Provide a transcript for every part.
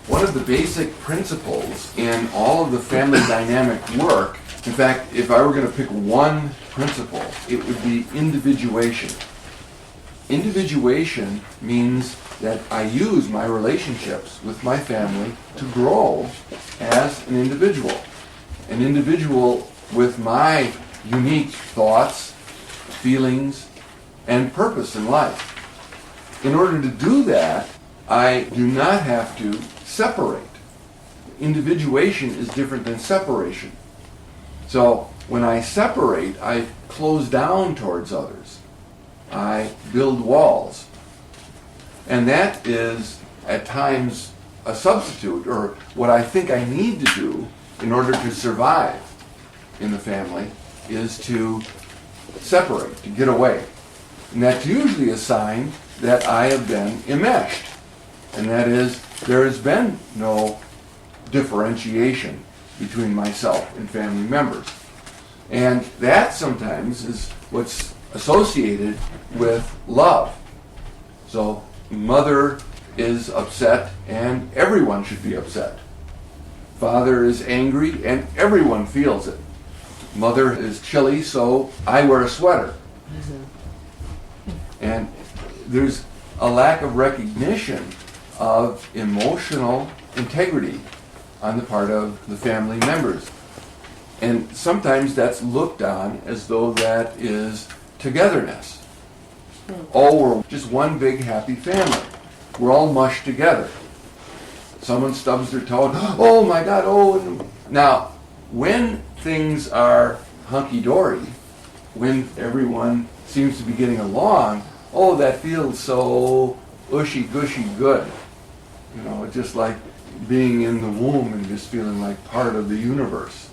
One of the basic principles in all of the family dynamic work, in fact, if I were going to pick one principle, it would be individuation. Individuation means that I use my relationships with my family to grow as an individual. An individual with my unique thoughts, feelings, and purpose in life. In order to do that, I do not have to separate. Individuation is different than separation. So when I separate, I close down towards others. I build walls. And that is, at times, a substitute, or what I think I need to do in order to survive in the family, is to separate, to get away. And that's usually a sign that I have been enmeshed. And that is, there has been no differentiation between myself and family members. And that sometimes is what's associated with love. So mother is upset and everyone should be upset. Father is angry and everyone feels it. Mother is chilly, so I wear a sweater. And there's a lack of recognition of emotional integrity on the part of the family members. And sometimes that's looked on as though that is togetherness. Oh, we're just one big happy family. We're all mushed together. Someone stubs their toe, oh my God, oh. Now, when things are hunky-dory, when everyone seems to be getting along, oh, that feels so ushy-gushy good. You know, it's just like being in the womb and just feeling like part of the universe.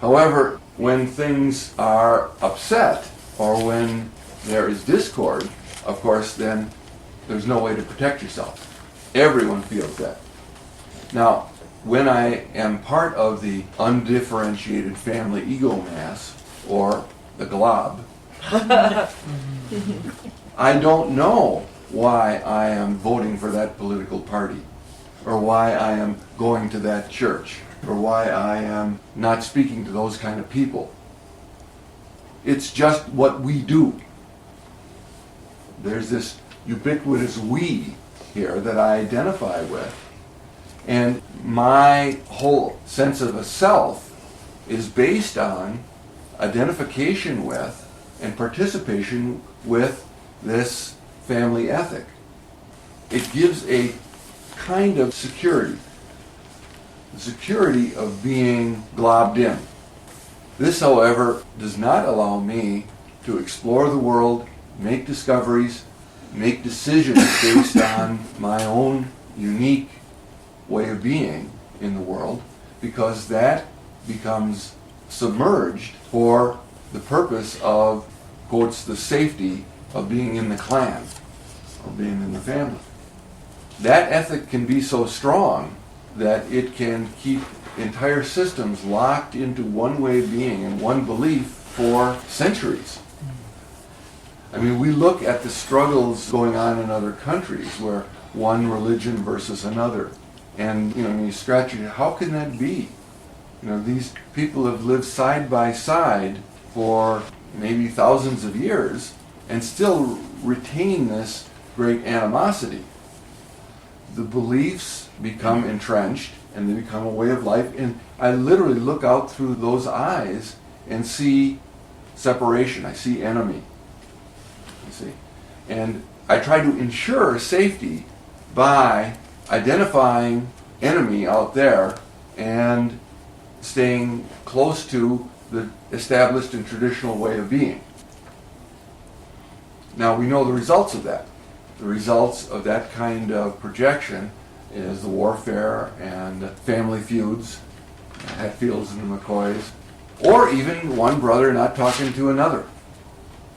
However, when things are upset or when there is discord, of course, then there's no way to protect yourself. Everyone feels that. Now, when I am part of the undifferentiated family ego mass, or the glob, I don't know why I am voting for that political party, or why I am going to that church, or why I am not speaking to those kind of people. It's just what we do. There's this ubiquitous we here that I identify with, and my whole sense of a self is based on identification with and participation with this family ethic. It gives a kind of security, the security of being globbed in. This, however, does not allow me to explore the world, make discoveries, make decisions based on my own unique way of being in the world, because that becomes submerged for the purpose of, quotes, the safety of being in the clan or being in the family. That ethic can be so strong that it can keep entire systems locked into one way of being and one belief for centuries. I mean, we look at the struggles going on in other countries where one religion versus another. And, you know, when you scratch your head, how can that be? You know, these people have lived side by side for maybe thousands of years and still retain this great animosity. The beliefs become entrenched and they become a way of life. And I literally look out through those eyes and see separation. I see enemy. You see? And I try to ensure safety by identifying enemy out there and staying close to the established and traditional way of being. Now we know the results of that. The results of that kind of projection is the warfare and family feuds, Hatfields and the McCoys, or even one brother not talking to another,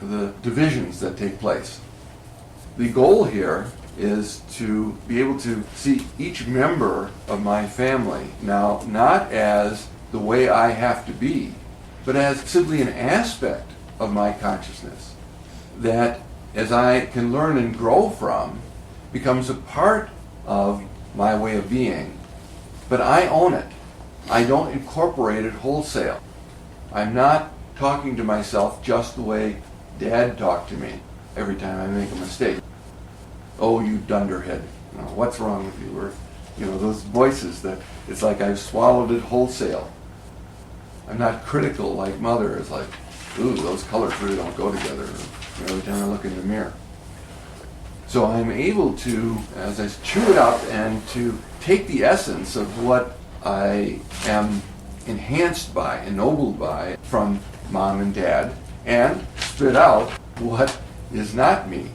the divisions that take place. The goal here is to be able to see each member of my family now not as the way I have to be, but as simply an aspect of my consciousness that, as I can learn and grow from, becomes a part of my way of being But I own it. I don't incorporate it wholesale. I'm not talking to myself just the way Dad talked to me every time I make a mistake. Oh, you dunderhead. You know, what's wrong with you? Or, you know, those voices that it's like I've swallowed it wholesale. I'm not critical like Mother is like, ooh, those colors really don't go together, you know, every time I look in the mirror. So I'm able to, as I chew it up, and to take the essence of what I am enhanced by, ennobled by, from Mom and Dad, and spit out what is not me.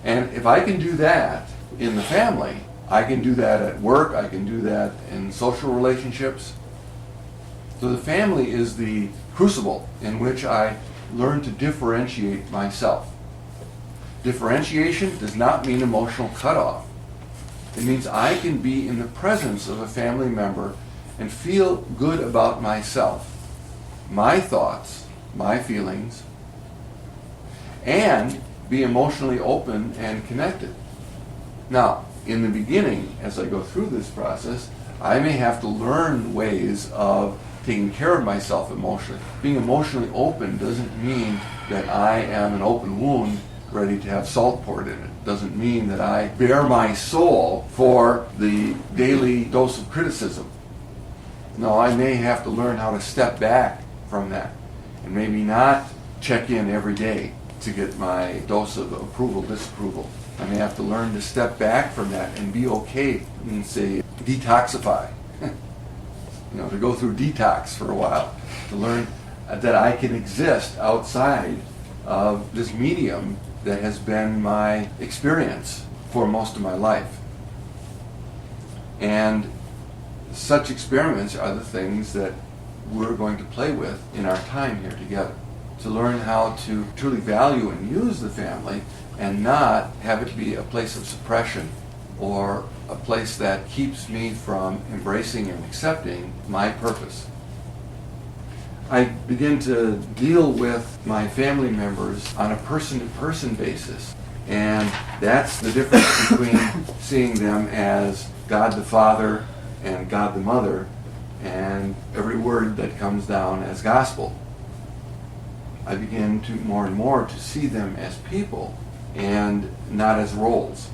And if I can do that in the family, I can do that at work, I can do that in social relationships. So the family is the crucible in which I learn to differentiate myself. Differentiation does not mean emotional cutoff. It means I can be in the presence of a family member and feel good about myself, my thoughts, my feelings, and be emotionally open and connected. Now, in the beginning, as I go through this process, I may have to learn ways of taking care of myself emotionally. Being emotionally open doesn't mean that I am an open wound ready to have salt poured in it. Doesn't mean that I bare my soul for the daily dose of criticism. No, I may have to learn how to step back from that and maybe not check in every day to get my dose of approval, disapproval. I may have to learn to step back from that and be okay and say, detoxify. You know, to go through detox for a while, to learn that I can exist outside of this medium that has been my experience for most of my life. And such experiments are the things that we're going to play with in our time here together, to learn how to truly value and use the family and not have it be a place of suppression or a place that keeps me from embracing and accepting my purpose. I begin to deal with my family members on a person-to-person basis, and that's the difference between seeing them as God the Father and God the Mother, and every word that comes down as gospel. I begin to more and more to see them as people and not as roles.